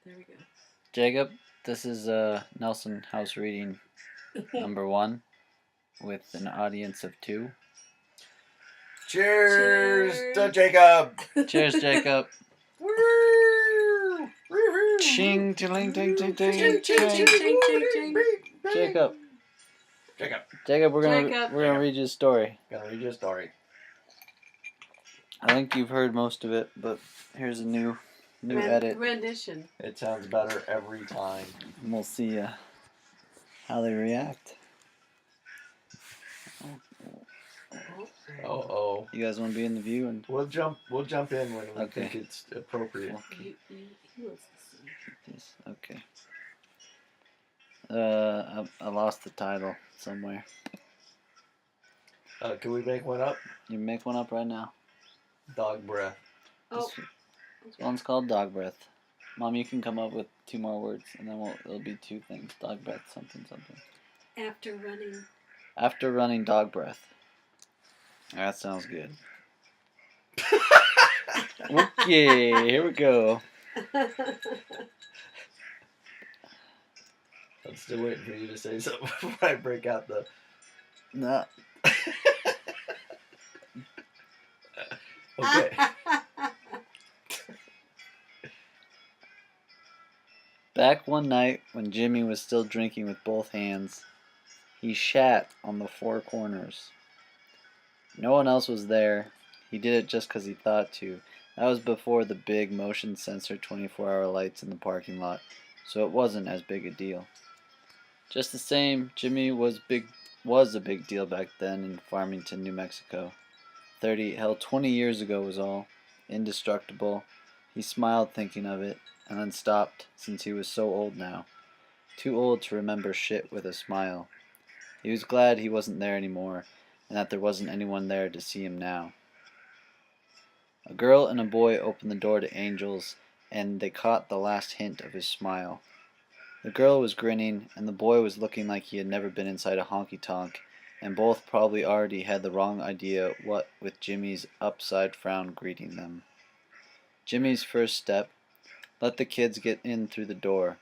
There we go. Jacob, this is Nelson House reading number 1 with an audience of 2. Cheers to Jacob! Cheers, Jacob. Woo! Ching, ching, ching, ching, Ching, ching, ching, ching, ching. Jacob, Jacob, we're gonna read you a story. Gonna read you a story. I think you've heard most of it, but here's a new edit. Rendition. It sounds better every time. And we'll see how they react. Oh. You guys want to be in the view? And We'll jump in when we Okay. think it's appropriate. Okay. He wants to see. This. Okay. I lost the title somewhere. Can we make one up? You make one up right now. Dog breath. Oh. This one's called Dog Breath. Mom, you can come up with 2 more words, and then it'll be 2 things. Dog breath, something. After running, dog breath. That sounds good. Okay, here we go. I'm still waiting for you to say something before I break out the... Nah. Okay. Back one night when Jimmy was still drinking with both hands, he shat on the 4 corners. No one else was there. He did it just 'cause he thought to. That was before the big motion sensor 24-hour lights in the parking lot, so it wasn't as big a deal. Just the same, Jimmy was a big deal back then in Farmington, New Mexico. 20 years ago was all. Indestructible. He smiled thinking of it, and then stopped since he was so old now. Too old to remember shit with a smile. He was glad he wasn't there anymore, and that there wasn't anyone there to see him now. A girl and a boy opened the door to Angel's, and they caught the last hint of his smile. The girl was grinning, and the boy was looking like he had never been inside a honky-tonk, and both probably already had the wrong idea what with Jimmy's upside frown greeting them. Jimmy's first step: let the kids get in through the door.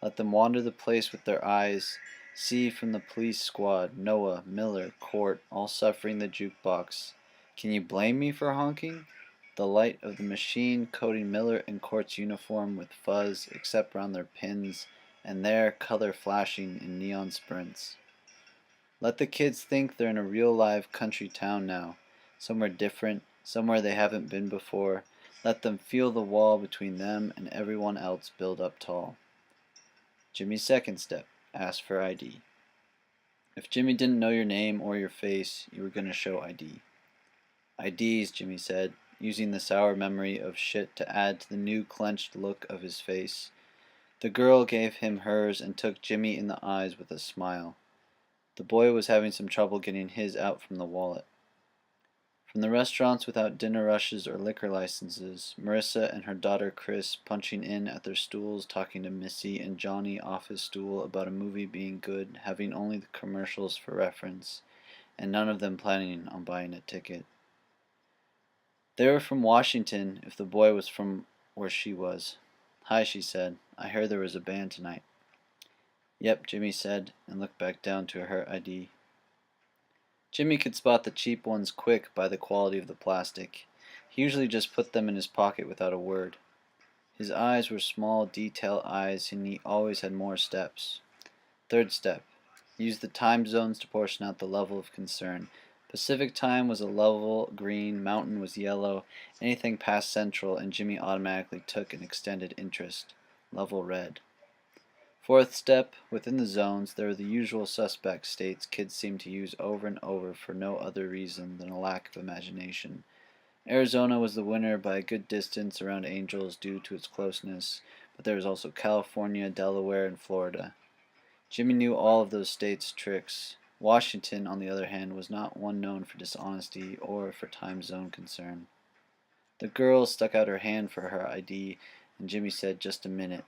Let them wander the place with their eyes, see from the police squad, Noah, Miller, Court, all suffering the jukebox. Can you blame me for honking? The light of the machine coating Miller and Court's uniform with fuzz except round their pins, and their color flashing in neon sprints. Let the kids think they're in a real live country town now, somewhere different, somewhere they haven't been before. Let them feel the wall between them and everyone else build up tall. Jimmy's second step: ask for ID. If Jimmy didn't know your name or your face, you were going to show ID. IDs, Jimmy said, using the sour memory of shit to add to the new clenched look of his face. The girl gave him hers and took Jimmy in the eyes with a smile. The boy was having some trouble getting his out from the wallet. From the restaurants without dinner rushes or liquor licenses, Marissa and her daughter Chris punching in at their stools, talking to Missy and Johnny off his stool about a movie being good, having only the commercials for reference, and none of them planning on buying a ticket. They were from Washington if the boy was from where she was. Hi, she said. I heard there was a band tonight. Yep, Jimmy said, and looked back down to her ID. Jimmy could spot the cheap ones quick by the quality of the plastic. He usually just put them in his pocket without a word. His eyes were small, detail eyes, and he always had more steps. Third step: use the time zones to portion out the level of concern. Pacific time was a level green, Mountain was yellow, anything past Central, and Jimmy automatically took an extended interest. Level red. Fourth step: within the zones, there were the usual suspect states kids seem to use over and over for no other reason than a lack of imagination. Arizona was the winner by a good distance around Angels due to its closeness, but there was also California, Delaware, and Florida. Jimmy knew all of those states' tricks. Washington, on the other hand, was not one known for dishonesty or for time zone concern. The girl stuck out her hand for her ID, and Jimmy said, "Just a minute."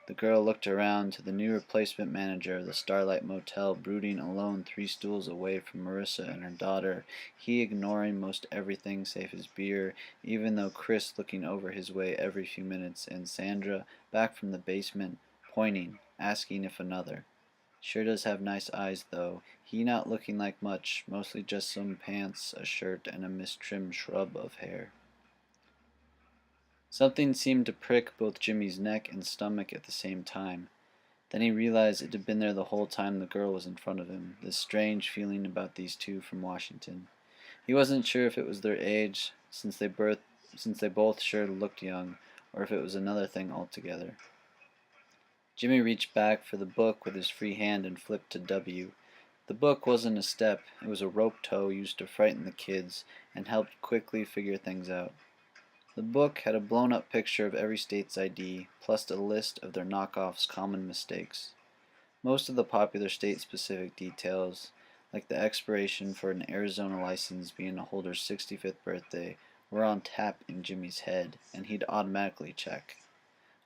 The girl looked around to the new replacement manager of the Starlight Motel brooding alone 3 stools away from Marissa and her daughter, he ignoring most everything save his beer, even though Chris looking over his way every few minutes, and Sandra, back from the basement, pointing, asking if another. Sure does have nice eyes, though. He not looking like much, mostly just some pants, a shirt, and a mistrimmed shrub of hair. Something seemed to prick both Jimmy's neck and stomach at the same time. Then he realized it had been there the whole time the girl was in front of him, this strange feeling about these two from Washington. He wasn't sure if it was their age, since they both sure looked young, or if it was another thing altogether. Jimmy reached back for the book with his free hand and flipped to W. The book wasn't a step, it was a rope tow used to frighten the kids, and helped quickly figure things out. The book had a blown-up picture of every state's ID, plus a list of their knockoffs' common mistakes. Most of the popular state-specific details, like the expiration for an Arizona license being a holder's 65th birthday, were on tap in Jimmy's head, and he'd automatically check.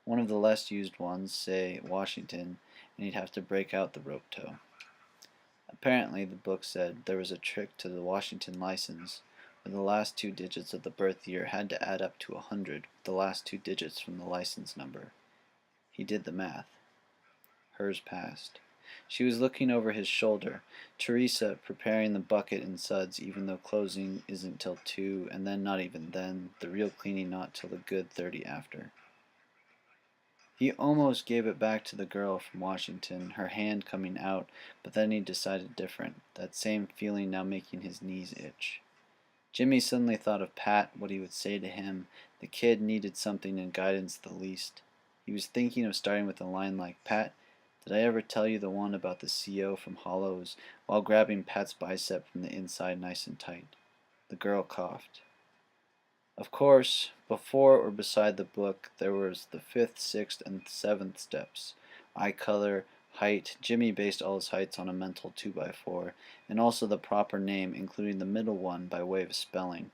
One of the less used ones, say Washington, and he'd have to break out the rope tow. Apparently, the book said, there was a trick to the Washington license, where the last 2 digits of the birth year had to add up to 100 with the last 2 digits from the license number. He did the math. Hers passed. She was looking over his shoulder, Teresa preparing the bucket and suds, even though closing isn't till 2, and then not even then, the real cleaning not till a good 30 after. He almost gave it back to the girl from Washington, her hand coming out, but then he decided different, that same feeling now making his knees itch. Jimmy suddenly thought of Pat, what he would say to him. The kid needed something and guidance the least. He was thinking of starting with a line like, Pat, did I ever tell you the one about the CO from Hollows, while grabbing Pat's bicep from the inside nice and tight. The girl coughed. Of course, before or beside the book, there was the 5th, 6th, and 7th steps. Eye color, height. Jimmy based all his heights on a mental 2x4, and also the proper name, including the middle one by way of spelling.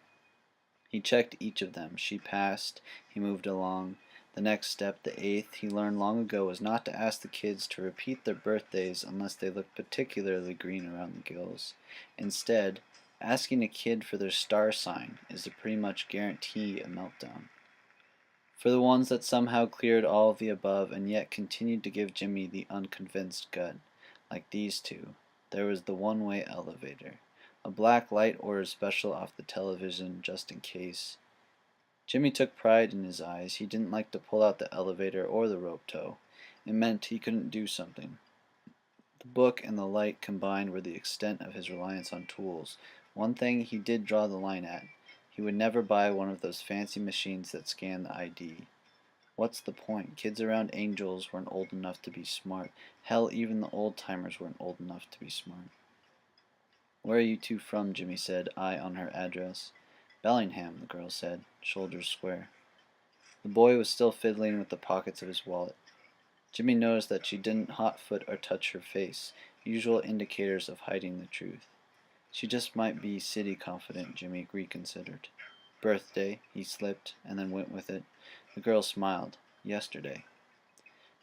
He checked each of them. She passed. He moved along. The next step, the 8th, he learned long ago was not to ask the kids to repeat their birthdays unless they looked particularly green around the gills. Instead, asking a kid for their star sign is to pretty much guarantee a meltdown. For the ones that somehow cleared all of the above and yet continued to give Jimmy the unconvinced gut, like these two, there was the one-way elevator. A black light ordered special off the television just in case. Jimmy took pride in his eyes. He didn't like to pull out the elevator or the rope tow. It meant he couldn't do something. The book and the light combined were the extent of his reliance on tools. One thing he did draw the line at. He would never buy one of those fancy machines that scan the ID. What's the point? Kids around Angels weren't old enough to be smart. Hell, even the old-timers weren't old enough to be smart. Where are you two from? Jimmy said, eye on her address. Bellingham, the girl said, shoulders square. The boy was still fiddling with the pockets of his wallet. Jimmy noticed that she didn't hot-foot or touch her face, usual indicators of hiding the truth. She just might be city confident, Jimmy reconsidered. Birthday, he slipped, and then went with it. The girl smiled. Yesterday.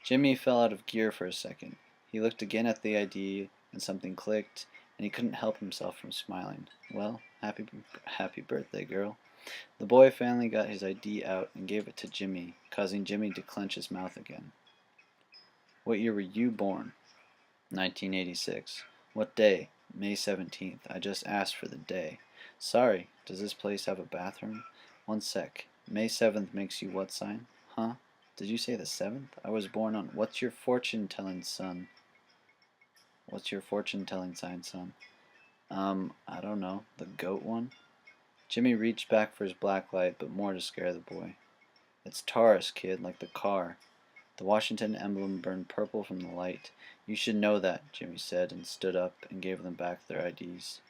Jimmy fell out of gear for a second. He looked again at the ID, and something clicked, and he couldn't help himself from smiling. Well, happy birthday, girl. The boy finally got his ID out and gave it to Jimmy, causing Jimmy to clench his mouth again. What year were you born? 1986. What day? May 17th. I just asked for the day. Sorry, does this place have a bathroom? One sec. May 7th makes you what sign? Huh? Did you say the 7th? I was born on... What's your fortune-telling son? What's your fortune-telling sign, son? I don't know. The goat one? Jimmy reached back for his black light, but more to scare the boy. It's Taurus, kid, like the car. The Washington emblem burned purple from the light. You should know that, Jimmy said, and stood up and gave them back their IDs.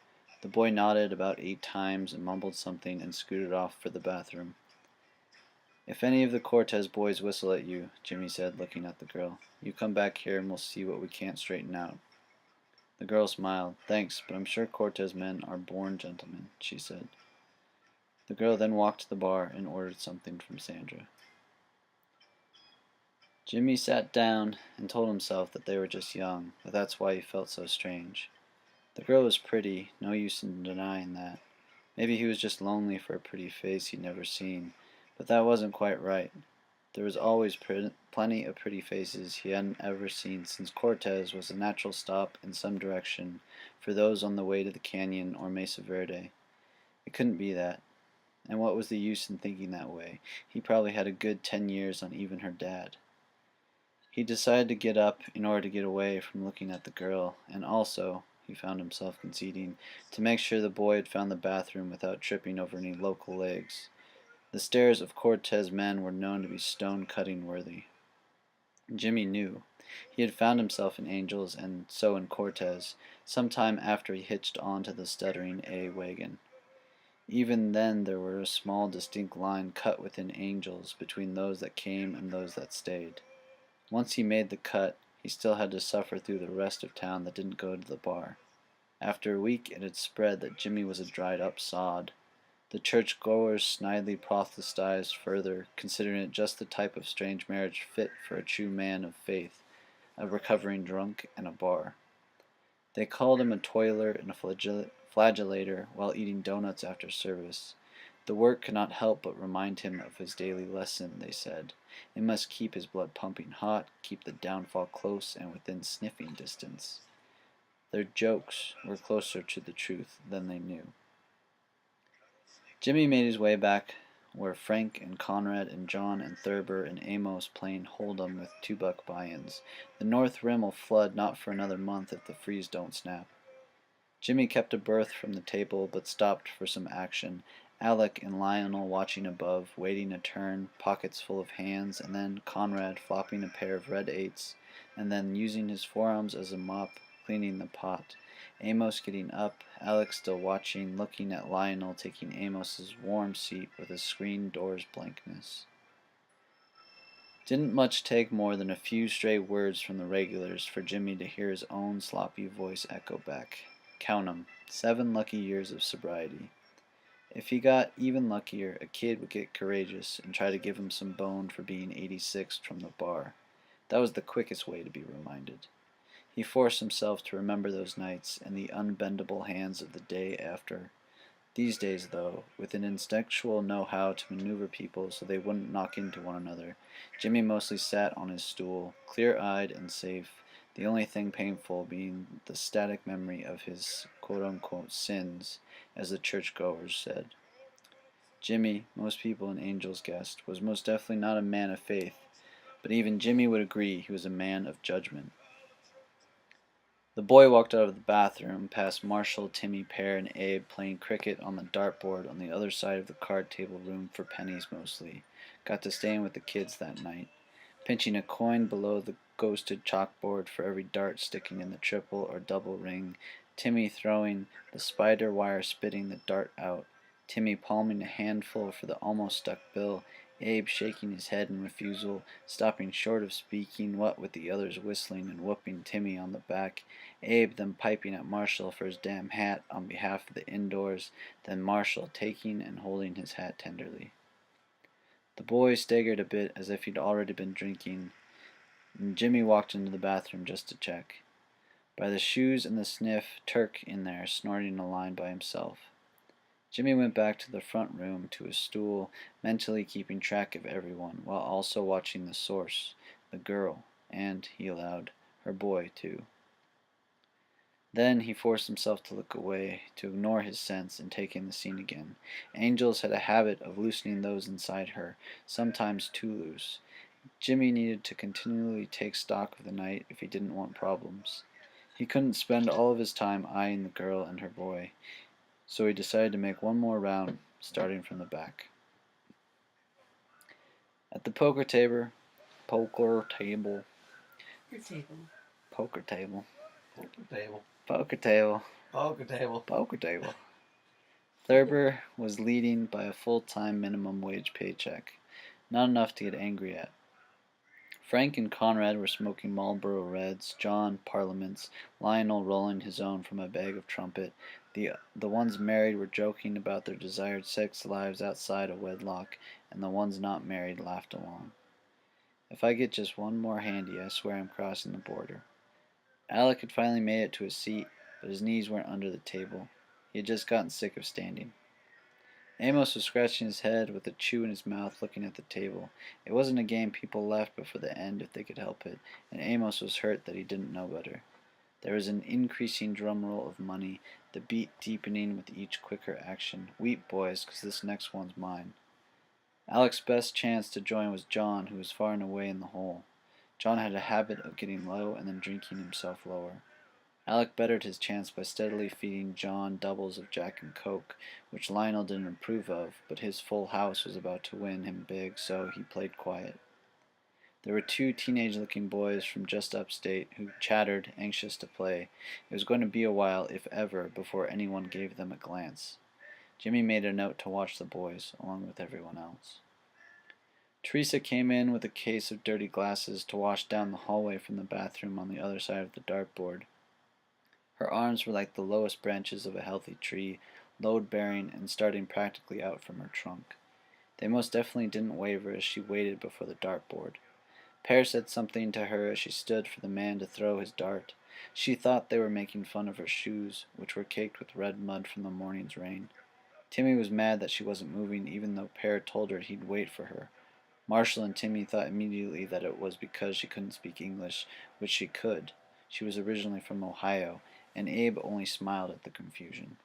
The boy nodded about 8 times and mumbled something and scooted off for the bathroom. If any of the Cortez boys whistle at you, Jimmy said, looking at the girl, you come back here and we'll see what we can't straighten out. The girl smiled. Thanks, but I'm sure Cortez men are born gentlemen, she said. The girl then walked to the bar and ordered something from Sandra. Jimmy sat down and told himself that they were just young, but that's why he felt so strange. The girl was pretty, no use in denying that. Maybe he was just lonely for a pretty face he'd never seen, but that wasn't quite right. There was always plenty of pretty faces he hadn't ever seen since Cortez was a natural stop in some direction for those on the way to the canyon or Mesa Verde. It couldn't be that. And what was the use in thinking that way? He probably had a good 10 years on even her dad. He decided to get up in order to get away from looking at the girl, and also, he found himself conceding, to make sure the boy had found the bathroom without tripping over any local legs. The stairs of Cortez men were known to be stone-cutting worthy. Jimmy knew. He had found himself in Angels, and so in Cortez, some time after he hitched on to the stuttering A wagon. Even then there were a small distinct line cut within Angels between those that came and those that stayed. Once he made the cut, he still had to suffer through the rest of town that didn't go to the bar. After a week it had spread that Jimmy was a dried-up sod. The church-goers snidely prophesied further, considering it just the type of strange marriage fit for a true man of faith, a recovering drunk, and a bar. They called him a toiler and a flagellator while eating donuts after service. The work could not help but remind him of his daily lesson, they said. It must keep his blood pumping hot, keep the downfall close and within sniffing distance. Their jokes were closer to the truth than they knew. Jimmy made his way back where Frank and Conrad and John and Thurber and Amos playing hold'em with $2 buy-ins. The North Rim will flood not for another month if the freeze don't snap. Jimmy kept a berth from the table but stopped for some action. Alec and Lionel watching above, waiting a turn, pockets full of hands, and then Conrad flopping a pair of red eights, and then using his forearms as a mop, cleaning the pot. Amos getting up, Alec still watching, looking at Lionel taking Amos's warm seat with a screen door's blankness. Didn't much take more than a few stray words from the regulars for Jimmy to hear his own sloppy voice echo back. Count 'em, 7 lucky years of sobriety. If he got even luckier, a kid would get courageous and try to give him some bone for being 86 from the bar. That was the quickest way to be reminded. He forced himself to remember those nights and the unbendable hands of the day after. These days, though, with an instinctual know-how to maneuver people so they wouldn't knock into one another, Jimmy mostly sat on his stool, clear-eyed and safe, the only thing painful being the static memory of his quote-unquote sins, as the churchgoers said. Jimmy, most people in Angels guessed, was most definitely not a man of faith, but even Jimmy would agree he was a man of judgment. The boy walked out of the bathroom, past Marshall, Timmy, Pear, and Abe playing cricket on the dartboard on the other side of the card table room for pennies mostly. Got to stay in with the kids that night, pinching a coin below the ghosted chalkboard for every dart sticking in the triple or double ring, Timmy throwing, the spider wire spitting the dart out, Timmy palming a handful for the almost stuck bill, Abe shaking his head in refusal, stopping short of speaking, what with the others whistling and whooping Timmy on the back, Abe then piping at Marshall for his damn hat on behalf of the indoors, then Marshall taking and holding his hat tenderly. The boy staggered a bit as if he'd already been drinking, and Jimmy walked into the bathroom just to check. By the shoes and the sniff, Turk in there, snorting a line by himself. Jimmy went back to the front room to his stool, mentally keeping track of everyone, while also watching the source, the girl, and, he allowed, her boy, too. Then he forced himself to look away, to ignore his sense, and take in the scene again. Angels had a habit of loosening those inside her, sometimes too loose. Jimmy needed to continually take stock of the night if he didn't want problems. He couldn't spend all of his time eyeing the girl and her boy, so he decided to make one more round, starting from the back. At the poker table, Your table. Poker table. Thurber was leading by a full-time minimum wage paycheck, not enough to get angry at. Frank and Conrad were smoking Marlboro Reds, John, Parliaments, Lionel rolling his own from a bag of trumpet. The ones married were joking about their desired sex lives outside of wedlock, and the ones not married laughed along. If I get just one more handy, I swear I'm crossing the border. Alec had finally made it to his seat, but his knees weren't under the table. He had just gotten sick of standing. Amos was scratching his head with a chew in his mouth looking at the table. It wasn't a game people left before the end if they could help it, and Amos was hurt that he didn't know better. There was an increasing drum roll of money, the beat deepening with each quicker action. Weep, boys, 'cause this next one's mine. Alec's best chance to join was John, who was far and away in the hole. John had a habit of getting low and then drinking himself lower. Alec bettered his chance by steadily feeding John doubles of Jack and Coke, which Lionel didn't approve of, but his full house was about to win him big, so he played quiet. There were two teenage-looking boys from just upstate who chattered, anxious to play. It was going to be a while, if ever, before anyone gave them a glance. Jimmy made a note to watch the boys, along with everyone else. Teresa came in with a case of dirty glasses to wash down the hallway from the bathroom on the other side of the dartboard. Her arms were like the lowest branches of a healthy tree, load-bearing and starting practically out from her trunk. They most definitely didn't waver as she waited before the dartboard. Per said something to her as she stood for the man to throw his dart. She thought they were making fun of her shoes, which were caked with red mud from the morning's rain. Timmy was mad that she wasn't moving, even though Per told her he'd wait for her. Marshall and Timmy thought immediately that it was because she couldn't speak English, which she could. She was originally from Ohio, and Abe only smiled at the confusion.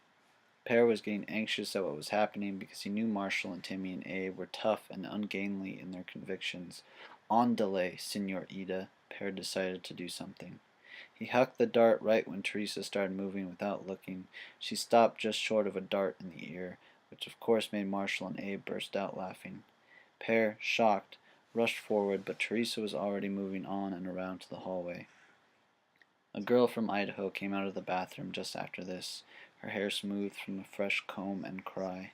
Per was getting anxious at what was happening because he knew Marshall and Timmy and Abe were tough and ungainly in their convictions. On delay, Senor Ida, Per decided to do something. He hucked the dart right when Teresa started moving without looking. She stopped just short of a dart in the ear, which of course made Marshall and Abe burst out laughing. Per, shocked, rushed forward, but Teresa was already moving on and around to the hallway. A girl from Idaho came out of the bathroom just after this, her hair smooth from a fresh comb and cry.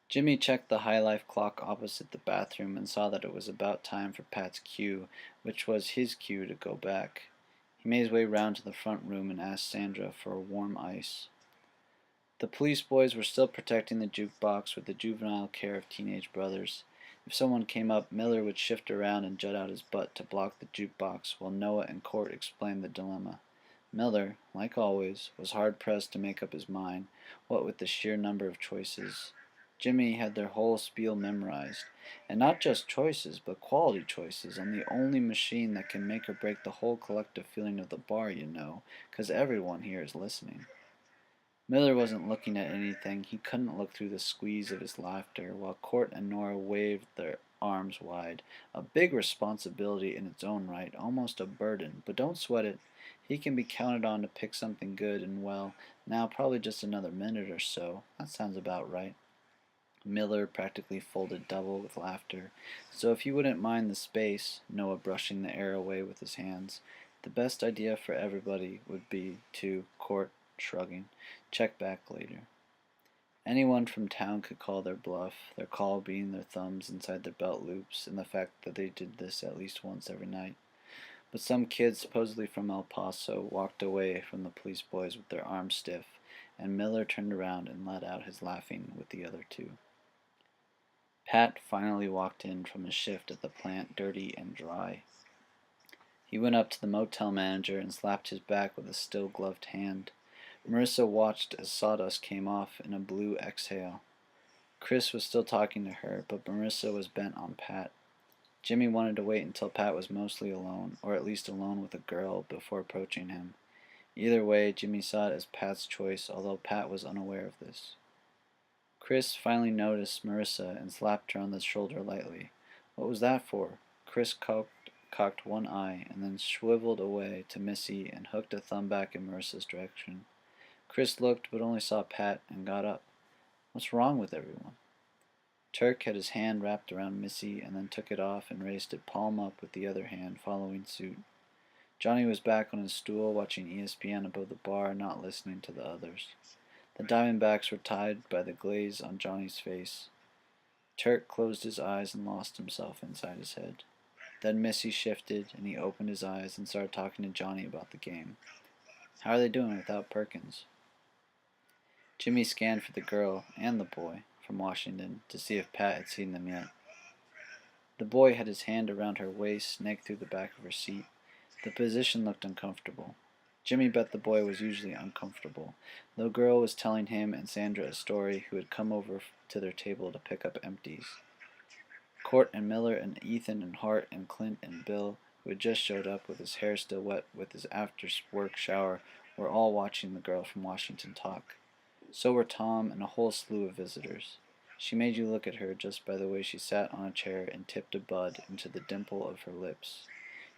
Jimmy checked the high life clock opposite the bathroom and saw that it was about time for Pat's cue, which was his cue to go back. He made his way round to the front room and asked Sandra for a warm ice. The police boys were still protecting the jukebox with the juvenile care of teenage brothers. If someone came up, Miller would shift around and jut out his butt to block the jukebox while Noah and Court explained the dilemma. Miller, like always, was hard-pressed to make up his mind, what with the sheer number of choices. Jimmy had their whole spiel memorized, and not just choices, but quality choices, on the only machine that can make or break the whole collective feeling of the bar, you know, 'cause everyone here is listening. Miller wasn't looking at anything. He couldn't look through the squeeze of his laughter, while Court and Nora waved their arms wide. A big responsibility in its own right, almost a burden, but don't sweat it. He can be counted on to pick something good, and well, now probably just another minute or so. That sounds about right. Miller practically folded double with laughter. So if you wouldn't mind the space, Noah brushing the air away with his hands, the best idea for everybody would be to, Court shrugging, check back later. Anyone from town could call their bluff, their call being their thumbs inside their belt loops and the fact that they did this at least once every night. But some kids, supposedly from El Paso, walked away from the police boys with their arms stiff, and Miller turned around and let out his laughing with the other two. Pat finally walked in from his shift at the plant, dirty and dry. He went up to the motel manager and slapped his back with a still-gloved hand. Marissa watched as sawdust came off in a blue exhale. Chris was still talking to her, but Marissa was bent on Pat. Jimmy wanted to wait until Pat was mostly alone, or at least alone with a girl, before approaching him. Either way, Jimmy saw it as Pat's choice, although Pat was unaware of this. Chris finally noticed Marissa and slapped her on the shoulder lightly. What was that for? Chris cocked one eye and then swiveled away to Missy and hooked a thumb back in Marissa's direction. Chris looked but only saw Pat and got up. What's wrong with everyone? Turk had his hand wrapped around Missy and then took it off and raised it palm up with the other hand, following suit. Johnny was back on his stool watching ESPN above the bar, not listening to the others. The Diamondbacks were tied by the glaze on Johnny's face. Turk closed his eyes and lost himself inside his head. Then Missy shifted, and he opened his eyes and started talking to Johnny about the game. How are they doing without Perkins? Jimmy scanned for the girl and the boy from Washington to see if Pat had seen them yet. The boy had his hand around her waist, snaked through the back of her seat. The position looked uncomfortable. Jimmy bet the boy was usually uncomfortable. The girl was telling him and Sandra a story who had come over to their table to pick up empties. Court and Miller and Ethan and Hart and Clint and Bill, who had just showed up with his hair still wet with his after-work shower, were all watching the girl from Washington talk. So were Tom and a whole slew of visitors. She made you look at her just by the way she sat on a chair and tipped a bud into the dimple of her lips.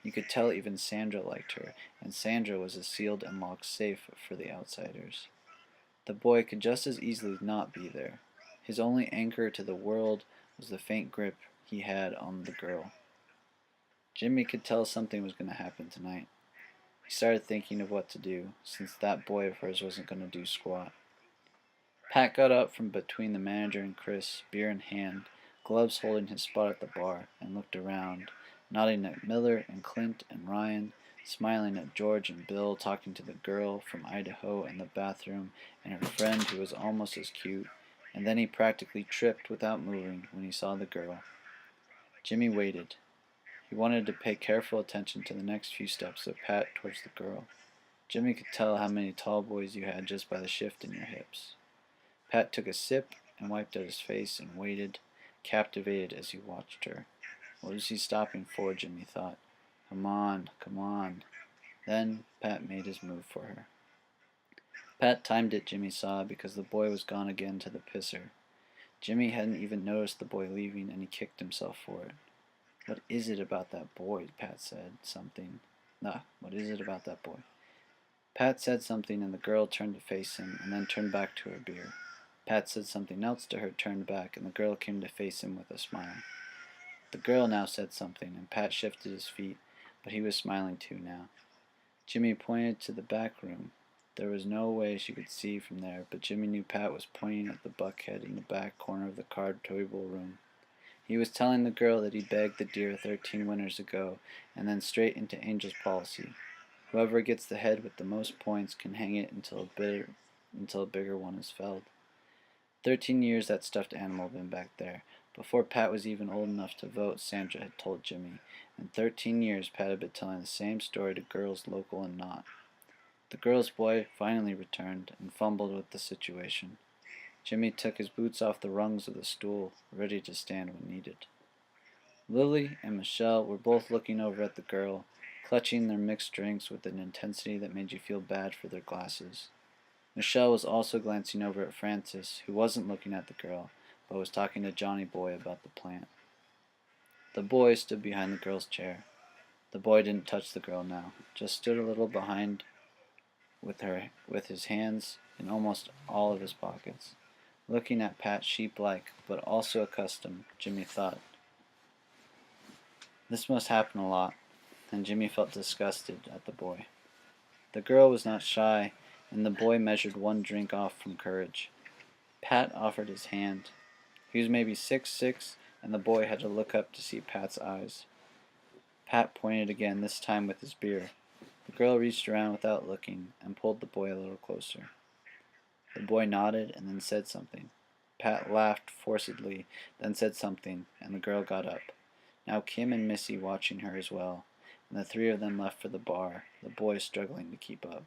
You could tell even Sandra liked her, and Sandra was a sealed and locked safe for the outsiders. The boy could just as easily not be there. His only anchor to the world was the faint grip he had on the girl. Jimmy could tell something was going to happen tonight. He started thinking of what to do, since that boy of hers wasn't going to do squat. Pat got up from between the manager and Chris, beer in hand, gloves holding his spot at the bar, and looked around, nodding at Miller and Clint and Ryan, smiling at George and Bill, talking to the girl from Idaho in the bathroom and her friend who was almost as cute, and then he practically tripped without moving when he saw the girl. Jimmy waited. He wanted to pay careful attention to the next few steps of Pat towards the girl. Jimmy could tell how many tall boys you had just by the shift in your hips. Pat took a sip and wiped at his face and waited, captivated as he watched her. What was he stopping for, Jimmy thought. Come on, come on. Then Pat made his move for her. Pat timed it, Jimmy saw, because the boy was gone again to the pisser. Jimmy hadn't even noticed the boy leaving, and he kicked himself for it. What is it about that boy? Pat said something. What is it about that boy? Pat said something, and the girl turned to face him, and then turned back to her beer. Pat said something else to her, turned back, and the girl came to face him with a smile. The girl now said something, and Pat shifted his feet, but he was smiling too now. Jimmy pointed to the back room. There was no way she could see from there, but Jimmy knew Pat was pointing at the buckhead in the back corner of the card table room. He was telling the girl that he bagged the deer 13 winters ago, and then straight into Angel's policy. Whoever gets the head with the most points can hang it until a bigger one is felled. 13 years that stuffed animal been back there. Before Pat was even old enough to vote, Sandra had told Jimmy. In 13 years, Pat had been telling the same story to girls local and not. The girl's boy finally returned and fumbled with the situation. Jimmy took his boots off the rungs of the stool, ready to stand when needed. Lily and Michelle were both looking over at the girl, clutching their mixed drinks with an intensity that made you feel bad for their glasses. Michelle was also glancing over at Francis, who wasn't looking at the girl, but was talking to Johnny Boy about the plant. The boy stood behind the girl's chair. The boy didn't touch the girl now, just stood a little behind with his hands in almost all of his pockets, looking at Pat sheep-like, but also accustomed, Jimmy thought. This must happen a lot, and Jimmy felt disgusted at the boy. The girl was not shy, and the boy measured one drink off from courage. Pat offered his hand. He was maybe 6'6", and the boy had to look up to see Pat's eyes. Pat pointed again, this time with his beer. The girl reached around without looking and pulled the boy a little closer. The boy nodded and then said something. Pat laughed forcedly, then said something, and the girl got up. Now Kim and Missy watching her as well, and the three of them left for the bar, the boy struggling to keep up.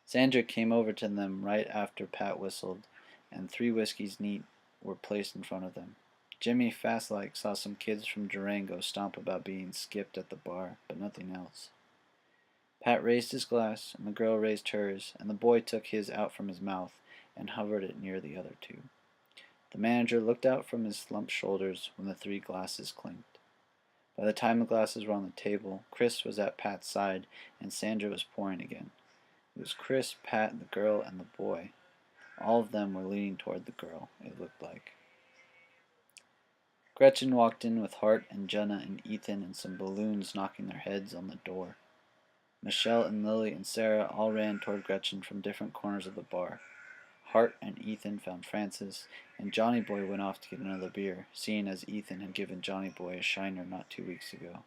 Sandra came over to them right after Pat whistled, and 3 whiskeys neat were placed in front of them. Jimmy, fast-like, saw some kids from Durango stomp about being skipped at the bar, but nothing else. Pat raised his glass, and the girl raised hers, and the boy took his out from his mouth and hovered it near the other 2. The manager looked out from his slumped shoulders when the 3 glasses clinked. By the time the glasses were on the table, Chris was at Pat's side, and Sandra was pouring again. It was Chris, Pat, the girl, and the boy. All of them were leaning toward the girl, it looked like. Gretchen walked in with Hart and Jenna and Ethan and some balloons knocking their heads on the door. Michelle and Lily and Sarah all ran toward Gretchen from different corners of the bar. Hart and Ethan found Francis, and Johnny Boy went off to get another beer, seeing as Ethan had given Johnny Boy a shiner not 2 weeks ago.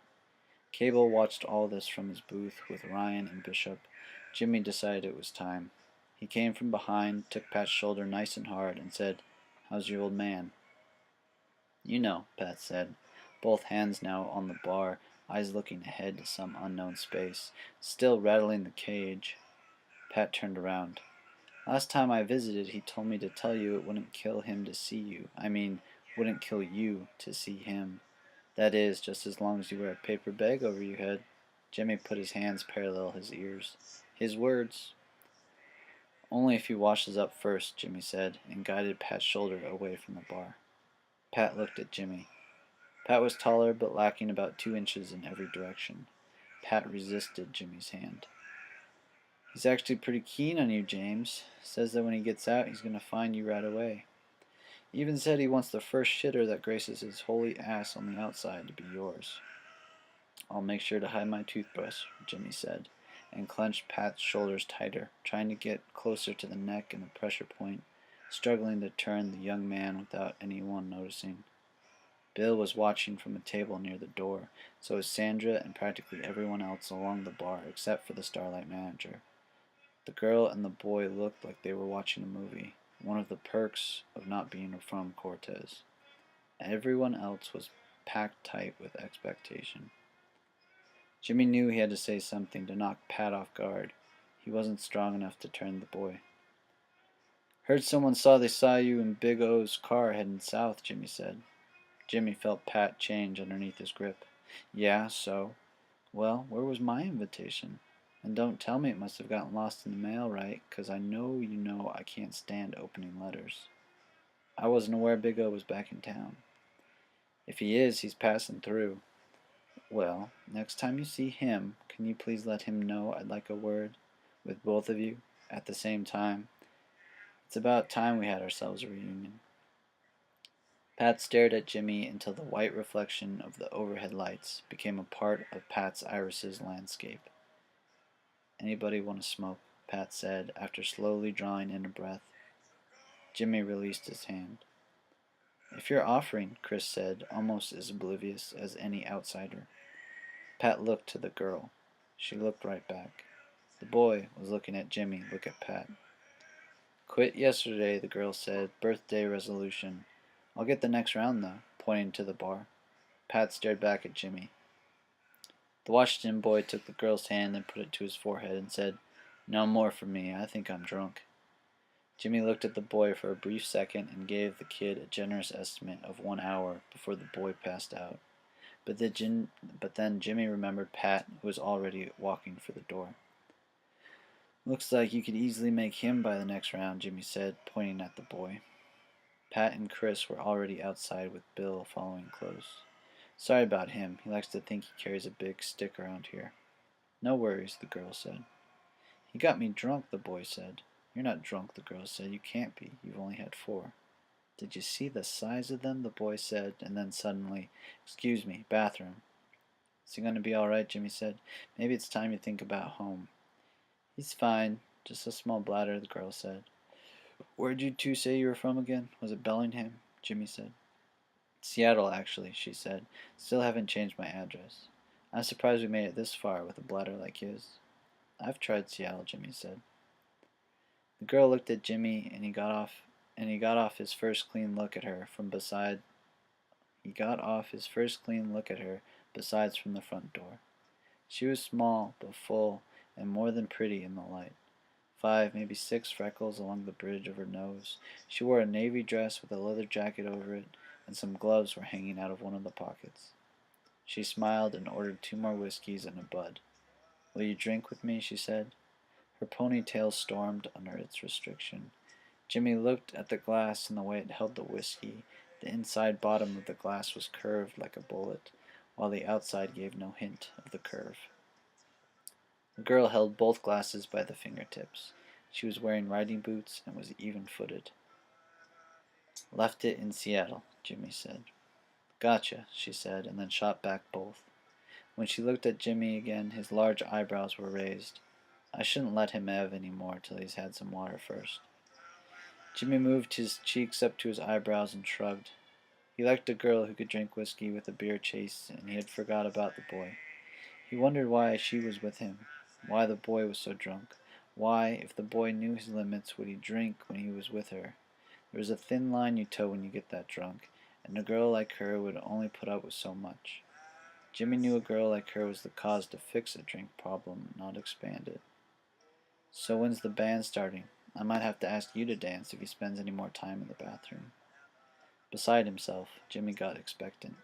Cable watched all this from his booth with Ryan and Bishop. Jimmy decided it was time. He came from behind, took Pat's shoulder nice and hard, and said, "How's your old man?" "You know," Pat said. both hands now on the bar, eyes looking ahead to some unknown space, still rattling the cage. Pat turned around. Last time I visited, he told me to tell you it wouldn't kill him to see you. I mean, wouldn't kill you to see him. That is, just as long as you wear a paper bag over your head. Jimmy put his hands parallel his ears. His words. Only if he washes up first, Jimmy said, and guided Pat's shoulder away from the bar. Pat looked at Jimmy. Pat was taller, but lacking about 2 inches in every direction. Pat resisted Jimmy's hand. He's actually pretty keen on you, James. Says that when he gets out, he's going to find you right away. Even said he wants the first shitter that graces his holy ass on the outside to be yours. I'll make sure to hide my toothbrush, Jimmy said, and clenched Pat's shoulders tighter, trying to get closer to the neck and the pressure point, struggling to turn the young man without anyone noticing. Bill was watching from a table near the door, so was Sandra and practically everyone else along the bar except for the Starlight manager. The girl and the boy looked like they were watching a movie, one of the perks of not being from Cortez. Everyone else was packed tight with expectation. Jimmy knew he had to say something to knock Pat off guard. He wasn't strong enough to turn the boy. Heard someone they saw you in Big O's car heading south, Jimmy said. Jimmy felt Pat change underneath his grip. Yeah, so? Well, where was my invitation? And don't tell me it must have gotten lost in the mail, right? 'Cause I know you know I can't stand opening letters. I wasn't aware Big O was back in town. If he is, he's passing through. Well, next time you see him, can you please let him know I'd like a word with both of you at the same time? It's about time we had ourselves a reunion. Pat stared at Jimmy until the white reflection of the overhead lights became a part of Pat's irises landscape. Anybody want to smoke? Pat said after slowly drawing in a breath. Jimmy released his hand. If you're offering, Chris said, almost as oblivious as any outsider. Pat looked to the girl. She looked right back. The boy was looking at Jimmy look at Pat. Quit yesterday, the girl said. Birthday resolution. I'll get the next round, though, pointing to the bar. Pat stared back at Jimmy. The Washington boy took the girl's hand and put it to his forehead and said, No more for me. I think I'm drunk. Jimmy looked at the boy for a brief second and gave the kid a generous estimate of 1 hour before the boy passed out. But then Jimmy remembered Pat, who was already walking for the door. Looks like you could easily make him by the next round, Jimmy said, pointing at the boy. Pat and Chris were already outside with Bill following close. Sorry about him. He likes to think he carries a big stick around here. No worries, the girl said. He got me drunk, the boy said. You're not drunk, the girl said. You can't be. You've only had 4. Did you see the size of them? The boy said, and then suddenly, Excuse me, bathroom. Is he going to be all right? Jimmy said. Maybe it's time you think about home. He's fine. Just a small bladder, the girl said. Where'd you two say you were from again? Was it Bellingham? Jimmy said. Seattle, actually, she said. Still haven't changed my address. I'm surprised we made it this far with a bladder like his. I've tried Seattle, Jimmy said. The girl looked at Jimmy and he got off his first clean look at her besides from the front door. She was small but full and more than pretty in the light. 5, maybe 6 freckles along the bridge of her nose. She wore a navy dress with a leather jacket over it, and some gloves were hanging out of one of the pockets. She smiled and ordered 2 more whiskeys and a bud. Will you drink with me? She said. Her ponytail stormed under its restriction. Jimmy looked at the glass and the way it held the whiskey. The inside bottom of the glass was curved like a bullet, while the outside gave no hint of the curve. The girl held both glasses by the fingertips. She was wearing riding boots and was even-footed. Left it in Seattle, Jimmy said. Gotcha, she said, and then shot back both. When she looked at Jimmy again, his large eyebrows were raised. I shouldn't let him have any more till he's had some water first. Jimmy moved his cheeks up to his eyebrows and shrugged. He liked a girl who could drink whiskey with a beer chase, and he had forgot about the boy. He wondered why she was with him, why the boy was so drunk, why, if the boy knew his limits, would he drink when he was with her. There is a thin line you toe when you get that drunk, and a girl like her would only put up with so much. Jimmy knew a girl like her was the cause to fix a drink problem, not expand it. So when's the band starting? I might have to ask you to dance if he spends any more time in the bathroom. Beside himself, Jimmy got expectant.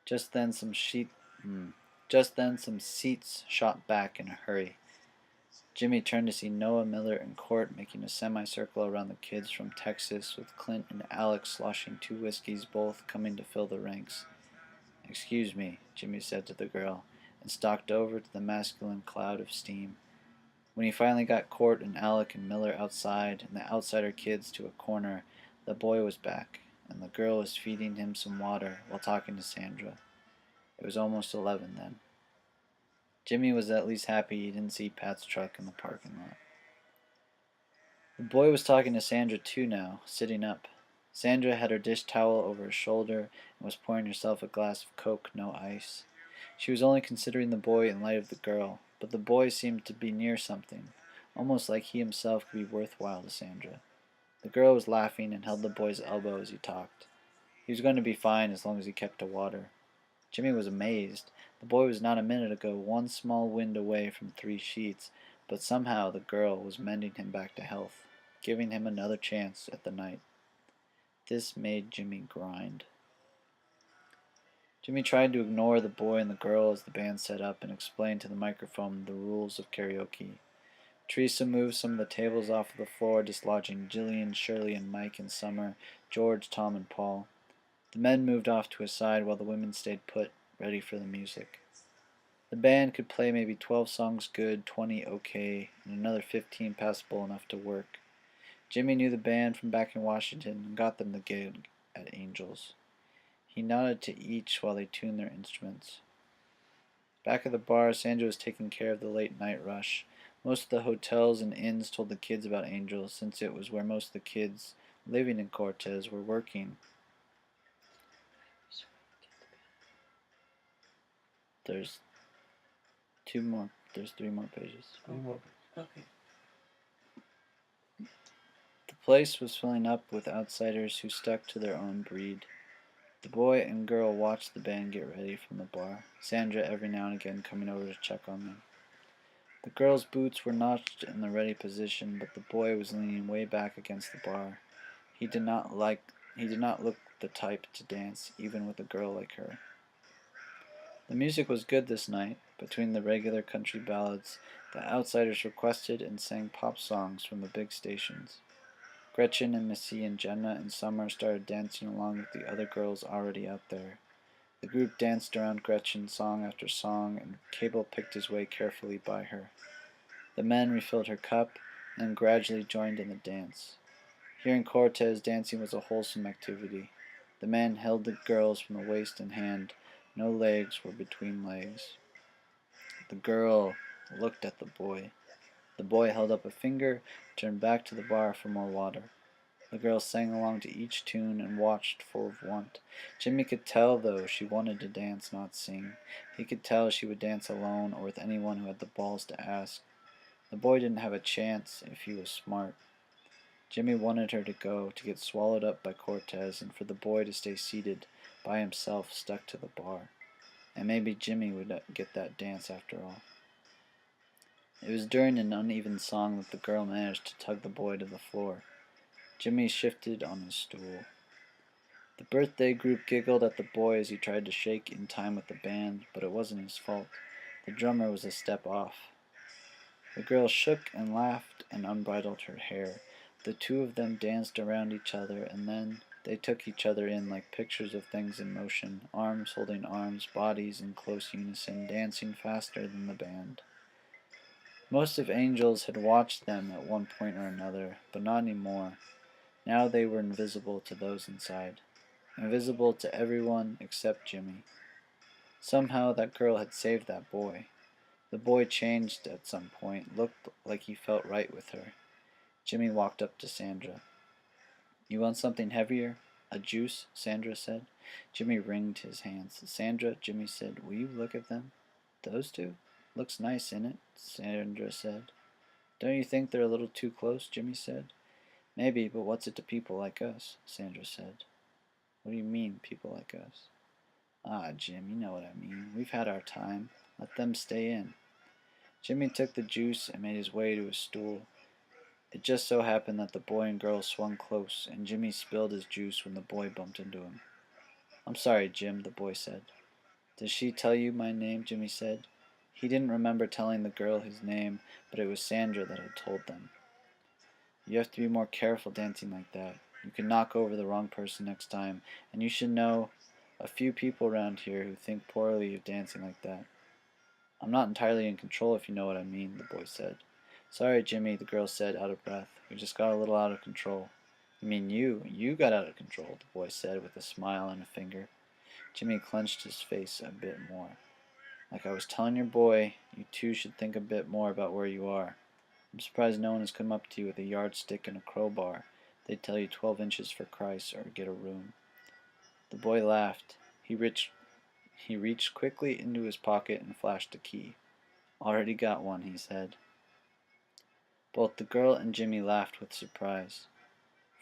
Just then some seats shot back in a hurry. Jimmy turned to see Noah, Miller, and Court making a semicircle around the kids from Texas, with Clint and Alex sloshing 2 whiskeys, both coming to fill the ranks. "Excuse me," Jimmy said to the girl, and stalked over to the masculine cloud of steam. When he finally got Court and Alec and Miller outside and the outsider kids to a corner, the boy was back, and the girl was feeding him some water while talking to Sandra. It was almost 11 then. Jimmy was at least happy he didn't see Pat's truck in the parking lot. The boy was talking to Sandra too now, sitting up. Sandra had her dish towel over her shoulder and was pouring herself a glass of Coke, no ice. She was only considering the boy in light of the girl, but the boy seemed to be near something, almost like he himself could be worthwhile to Sandra. The girl was laughing and held the boy's elbow as he talked. He was going to be fine as long as he kept to water. Jimmy was amazed. The boy was not a minute ago one small wind away from 3 sheets, but somehow the girl was mending him back to health, giving him another chance at the night. This made Jimmy grind. Jimmy tried to ignore the boy and the girl as the band set up and explained to the microphone the rules of karaoke. Teresa moved some of the tables off of the floor, dislodging Jillian, Shirley, and Mike and Summer, George, Tom, and Paul. The men moved off to his side while the women stayed put, ready for the music. The band could play maybe 12 songs good, 20 okay, and another 15 passable enough to work. Jimmy knew the band from back in Washington and got them the gig at Angels. He nodded to each while they tuned their instruments. Back at the bar, Sandra was taking care of the late night rush. Most of the hotels and inns told the kids about Angels, since it was where most of the kids living in Cortez were working. There's 3 more pages. Okay. The place was filling up with outsiders who stuck to their own breed. The boy and girl watched the band get ready from the bar, Sandra every now and again coming over to check on them. The girl's boots were notched in the ready position, but the boy was leaning way back against the bar. He did not look the type to dance, even with a girl like her. The music was good this night. Between the regular country ballads, the outsiders requested and sang pop songs from the big stations. Gretchen and Missy and Jenna and Summer started dancing along with the other girls already out there. The group danced around Gretchen song after song, and Cable picked his way carefully by her. The men refilled her cup and gradually joined in the dance. Here in Cortez, dancing was a wholesome activity. The men held the girls from the waist in hand. No legs were between legs. The girl looked at the boy. The boy held up a finger, turned back to the bar for more water. The girl sang along to each tune and watched, full of want. Jimmy could tell, though, she wanted to dance, not sing. He could tell she would dance alone or with anyone who had the balls to ask. The boy didn't have a chance if he was smart. Jimmy wanted her to go, to get swallowed up by Cortez, and for the boy to stay seated, by himself, stuck to the bar. And maybe Jimmy would get that dance after all. It was during an uneven song that the girl managed to tug the boy to the floor. Jimmy shifted on his stool. The birthday group giggled at the boy as he tried to shake in time with the band, but it wasn't his fault. The drummer was a step off. The girl shook and laughed and unbridled her hair. The two of them danced around each other, and then they took each other in like pictures of things in motion, arms holding arms, bodies in close unison, dancing faster than the band. Most of Angels had watched them at one point or another, but not anymore. Now they were invisible to those inside. Invisible to everyone except Jimmy. Somehow that girl had saved that boy. The boy changed at some point, looked like he felt right with her. Jimmy walked up to Sandra. "You want something heavier? A juice?" Sandra said. Jimmy wringed his hands. "Sandra," Jimmy said, "will you look at them?" "Those two? Looks nice, innit?" Sandra said. "Don't you think they're a little too close?" Jimmy said. "Maybe, but what's it to people like us?" Sandra said. What do you mean, people like us? Ah, Jim, you know what I mean. We've had our time. Let them stay in. Jimmy took the juice and made his way to a stool. It just so happened that the boy and girl swung close, and Jimmy spilled his juice when the boy bumped into him. I'm sorry, Jim, the boy said. Did she tell you my name? Jimmy said. He didn't remember telling the girl his name, but it was Sandra that had told them. You have to be more careful dancing like that. You can knock over the wrong person next time, and you should know a few people around here who think poorly of dancing like that. I'm not entirely in control, if you know what I mean, the boy said. Sorry, Jimmy, the girl said, out of breath. We just got a little out of control. You mean you? You got out of control, the boy said with a smile and a finger. Jimmy clenched his face a bit more. Like I was telling your boy, you two should think a bit more about where you are. I'm surprised no one has come up to you with a yardstick and a crowbar. They'd tell you 12 inches for Christ or get a room. The boy laughed. He reached quickly into his pocket and flashed a key. Already got one, he said. Both the girl and Jimmy laughed with surprise.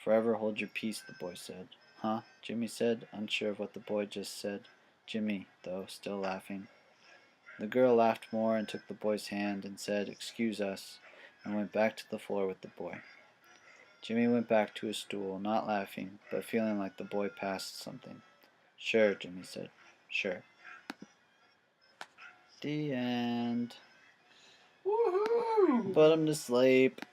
Forever hold your peace, the boy said. Huh? Jimmy said, unsure of what the boy just said. Jimmy, though, still laughing. The girl laughed more and took the boy's hand and said, Excuse us, and went back to the floor with the boy. Jimmy went back to his stool, not laughing, but feeling like the boy passed something. Sure, Jimmy said. Sure. The end. Woohoo! Put him to sleep.